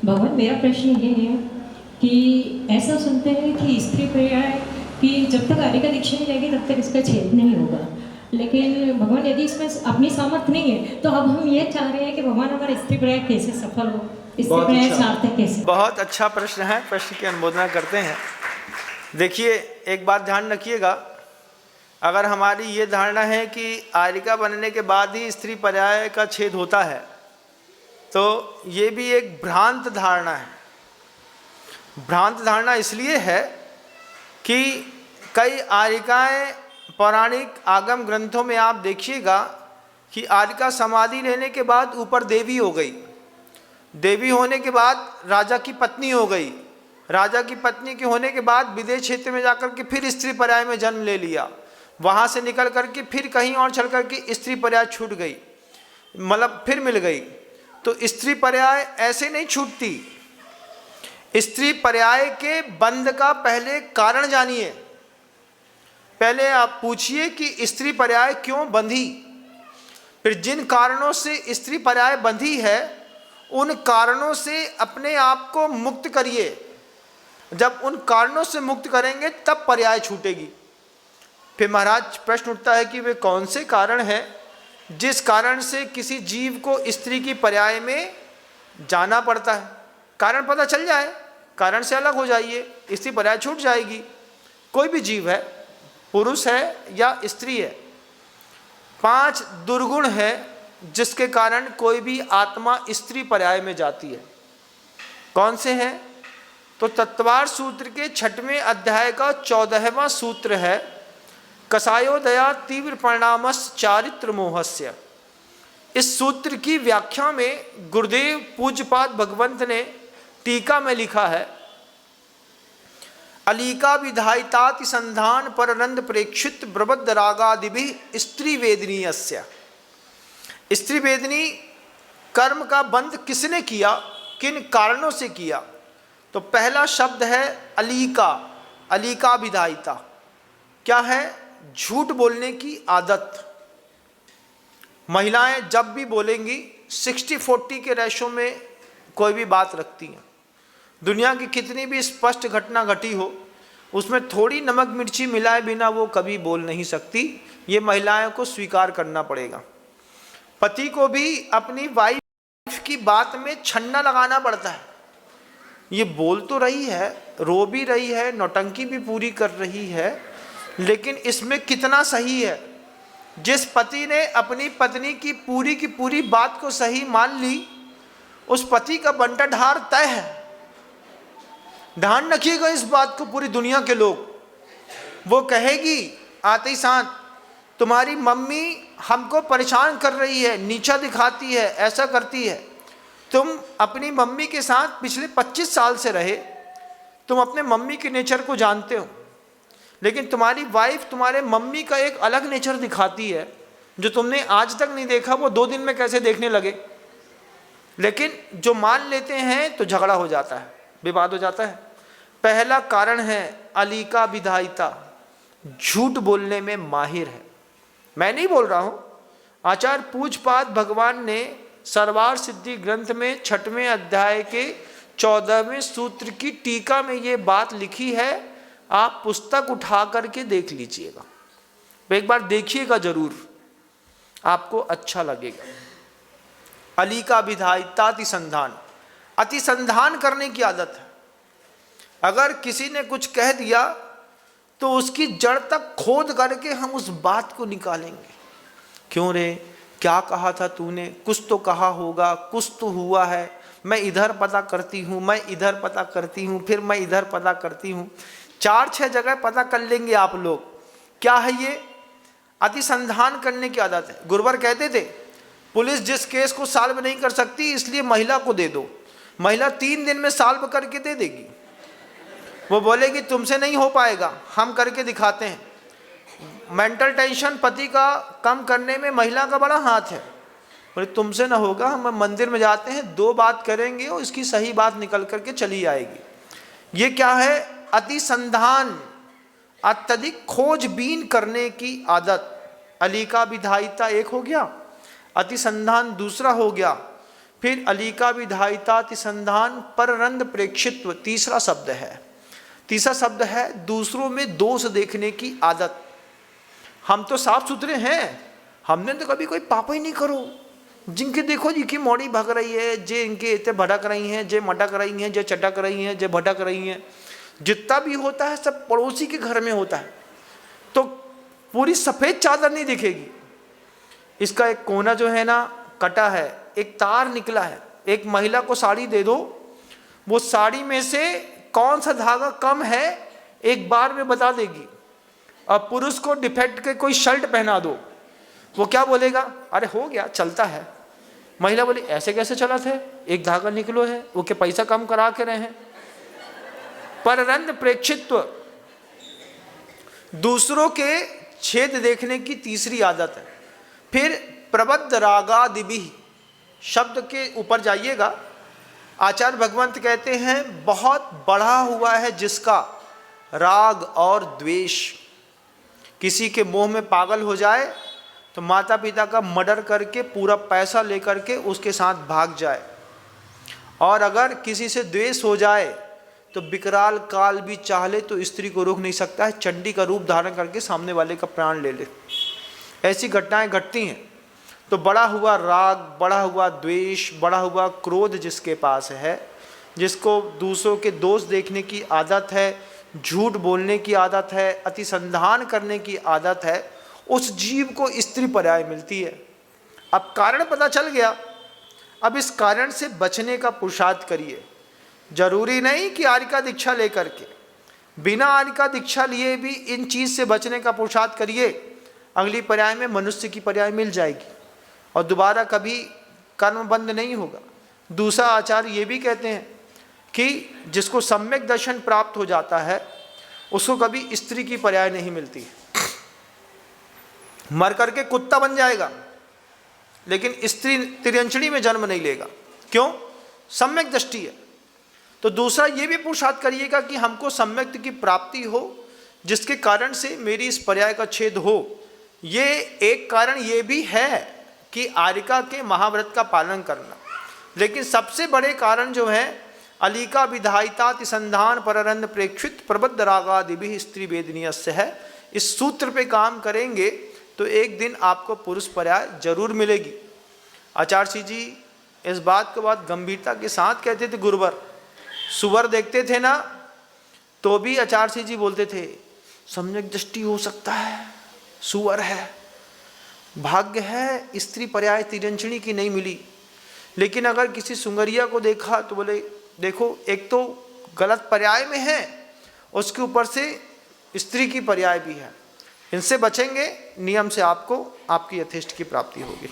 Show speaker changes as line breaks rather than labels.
भगवान, मेरा प्रश्न ये है कि ऐसा सुनते हैं कि स्त्री पर्याय कि जब तक आर्य का दीक्षा नहीं लेंगे तब तक इसका छेद नहीं होगा, लेकिन भगवान यदि इसमें अपनी सामर्थ्य नहीं है तो अब हम ये चाह रहे हैं कि भगवान हमारा स्त्री पर्याय कैसे सफल हो, स्त्री पर्याय सार्थक कैसे।
बहुत अच्छा प्रश्न है, प्रश्न की अनुमोदना करते हैं। देखिए, एक बात ध्यान रखिएगा, अगर हमारी ये धारणा है कि आर्यिका बनने के बाद ही स्त्री पर्याय का छेद होता है तो ये भी एक भ्रांत धारणा है। भ्रांत धारणा इसलिए है कि कई आर्यिकाएँ पौराणिक आगम ग्रंथों में आप देखिएगा कि आर्यिका समाधि लेने के बाद ऊपर देवी हो गई, देवी होने के बाद राजा की पत्नी हो गई, राजा की पत्नी के होने के बाद विदेश क्षेत्र में जाकर के फिर स्त्री पर्याय में जन्म ले लिया, वहाँ से निकल करके फिर कहीं और चल करके स्त्री पर्याय छूट गई, मतलब फिर मिल गई। तो स्त्री पर्याय ऐसे नहीं छूटती। स्त्री पर्याय के बंध का पहले कारण जानिए। पहले आप पूछिए कि स्त्री पर्याय क्यों बंधी, फिर जिन कारणों से स्त्री पर्याय बंधी है उन कारणों से अपने आप को मुक्त करिए। जब उन कारणों से मुक्त करेंगे तब पर्याय छूटेगी। फिर महाराज प्रश्न उठता है कि वे कौन से कारण हैं जिस कारण से किसी जीव को स्त्री की पर्याय में जाना पड़ता है। कारण पता चल जाए, कारण से अलग हो जाइए, स्त्री पर्याय छूट जाएगी। कोई भी जीव है, पुरुष है या स्त्री है, 5 दुर्गुण है जिसके कारण कोई भी आत्मा स्त्री पर्याय में जाती है। कौन से हैं? तो तत्वार सूत्र के 6वें अध्याय का 14वां सूत्र है, कसायोदया तीव्र परिणामस चारित्र मोहस्य। इस सूत्र की व्याख्या में गुरुदेव पूज्यपाद भगवंत ने टीका में लिखा है, अलीका विधायिताति संधान परनंद प्रेक्षित ब्रबद्ध रागादिभि स्त्री वेदनीयस्य। स्त्री वेदनी कर्म का बंध किसने किया, किन कारणों से किया? तो पहला शब्द है अलीका, अलीका विधायिता। क्या है? झूठ बोलने की आदत। महिलाएं जब भी बोलेंगी 60-40 के रेशो में कोई भी बात रखती हैं। दुनिया की कितनी भी स्पष्ट घटना घटी हो, उसमें थोड़ी नमक मिर्ची मिलाए बिना वो कभी बोल नहीं सकती। ये महिलाओं को स्वीकार करना पड़ेगा। पति को भी अपनी वाइफ की बात में छन्ना लगाना पड़ता है। ये बोल तो रही है, रो भी रही है, नौटंकी भी पूरी कर रही है, लेकिन इसमें कितना सही है? जिस पति ने अपनी पत्नी की पूरी बात को सही मान ली, उस पति का बंटाढार तय है। ध्यान रखिएगा इस बात को पूरी दुनिया के लोग। वो कहेगी आते ही साथ, तुम्हारी मम्मी हमको परेशान कर रही है, नीचा दिखाती है, ऐसा करती है। तुम अपनी मम्मी के साथ पिछले 25 साल से रहे, तुम अपने मम्मी के नेचर को जानते हो, लेकिन तुम्हारी वाइफ तुम्हारे मम्मी का एक अलग नेचर दिखाती है जो तुमने आज तक नहीं देखा, वो 2 दिन में कैसे देखने लगे। लेकिन जो मान लेते हैं तो झगड़ा हो जाता है, विवाद हो जाता है। पहला कारण है अलीका विधायिता, झूठ बोलने में माहिर है। मैं नहीं बोल रहा हूँ, आचार्य पूज्यपाद भगवान ने सर्वार सिद्धि ग्रंथ में 6वें अध्याय के 14वें सूत्र की टीका में ये बात लिखी है। आप पुस्तक उठा करके देख लीजिएगा, एक बार देखिएगा जरूर, आपको अच्छा लगेगा। अलीका विधायिता अतिसंधान, अतिसंधान करने की आदत है। अगर किसी ने कुछ कह दिया तो उसकी जड़ तक खोद करके हम उस बात को निकालेंगे। क्यों रे, क्या कहा था तूने? कुछ तो कहा होगा, कुछ तो हुआ है। मैं इधर पता करती हूँ, मैं इधर पता करती हूँ, फिर मैं इधर पता करती हूँ। 4-6 जगह पता कर लेंगे आप लोग। क्या है ये? अतिसंधान करने की आदत है। गुरुवर कहते थे, पुलिस जिस केस को सॉल्व नहीं कर सकती इसलिए महिला को दे दो, महिला 3 दिन में सॉल्व करके दे देगी। वो बोलेगी तुमसे नहीं हो पाएगा, हम करके दिखाते हैं। मेंटल टेंशन पति का कम करने में महिला का बड़ा हाथ है। बोले तुमसे ना होगा, हम मंदिर में जाते हैं, 2 बात करेंगे और इसकी सही बात निकल करके चली आएगी। ये क्या है? अतिसंधान, अत्यधिक खोजबीन करने की आदत। अलीका विधायिता एक हो गया, अतिसंधान दूसरा हो गया। फिर अलीका विधायिता तिसंधान पररंद प्रेक्षित्व तीसरा शब्द है। तीसरा शब्द है दूसरों में दोष देखने की आदत। हम तो साफ सुथरे हैं, हमने तो कभी कोई पाप ही नहीं करो। जिनके देखो जी की मोड़ी भग रही है, जे इनके इतने भटक रही हैं, जे मटक रही हैं, जे चटक रही हैं, जे भटक रही हैं, जितना भी होता है सब पड़ोसी के घर में होता है, तो पूरी सफ़ेद चादर नहीं दिखेगी। इसका एक कोना जो है ना कटा है, एक तार निकला है। एक महिला को साड़ी दे दो, वो साड़ी में से कौन सा धागा कम है एक बार में बता देगी। और पुरुष को डिफेक्ट के कोई शर्ट पहना दो, वो क्या बोलेगा, अरे हो गया चलता है। महिला बोली ऐसे कैसे चला थे, एक धागा निकलो है, वो के पैसा कम करा के रहे हैं। पररंद प्रेक्षित्व दूसरों के छेद देखने की तीसरी आदत है। फिर प्रबद्ध रागादिभि शब्द के ऊपर जाइएगा, आचार्य भगवंत कहते हैं बहुत बढ़ा हुआ है जिसका राग और द्वेष। किसी के मोह में पागल हो जाए तो माता पिता का मर्डर करके पूरा पैसा लेकर के उसके साथ भाग जाए, और अगर किसी से द्वेष हो जाए तो विकराल काल भी चाह ले तो स्त्री को रोक नहीं सकता है, चंडी का रूप धारण करके सामने वाले का प्राण ले ले। ऐसी घटनाएं घटती हैं। तो बढ़ा हुआ राग, बढ़ा हुआ द्वेष, बढ़ा हुआ क्रोध जिसके पास है, जिसको दूसरों के दोष देखने की आदत है, झूठ बोलने की आदत है, अतिसंधान करने की आदत है, उस जीव को स्त्री पर्याय मिलती है। अब कारण पता चल गया, अब इस कारण से बचने का पुरुषार्थ करिए। जरूरी नहीं कि आर्यिका दीक्षा लेकर के, बिना आर्यिका दीक्षा लिए भी इन चीज़ से बचने का पुरुषार्थ करिए। अगली पर्याय में मनुष्य की पर्याय मिल जाएगी और दोबारा कभी कर्म बंद नहीं होगा। दूसरा आचार्य ये भी कहते हैं कि जिसको सम्यक दर्शन प्राप्त हो जाता है उसको कभी स्त्री की पर्याय नहीं मिलती। मर करके कुत्ता बन जाएगा लेकिन स्त्री तिर्यंचड़ी में जन्म नहीं लेगा। क्यों? सम्यक दृष्टि है। तो दूसरा ये भी पुरुषार्थ करिएगा कि हमको सम्यक की प्राप्ति हो, जिसके कारण से मेरी इस पर्याय का छेद हो। ये एक कारण ये भी है कि आर्यिका के महाव्रत का पालन करना, लेकिन सबसे बड़े कारण जो है अलीका विधायिता तिसंधान पररंद प्रेक्षित प्रबद्ध रागादिभि स्त्री वेदनीयस्य है। इस सूत्र पे काम करेंगे तो एक दिन आपको पुरुष पर्याय जरूर मिलेगी। आचार्य श्री जी इस बात को बहुत गंभीरता के साथ कहते थे। गुरुवर सुवर देखते थे ना, तो भी आचार्य श्री जी बोलते थे सम्यक दृष्टि हो सकता है, सुवर है, भाग्य है स्त्री पर्याय तिर्यंचड़ी की नहीं मिली। लेकिन अगर किसी सुंगरिया को देखा तो बोले देखो एक तो गलत पर्याय में है, उसके ऊपर से स्त्री की पर्याय भी है। इनसे बचेंगे, नियम से आपको आपकी यथेष्ट की प्राप्ति होगी।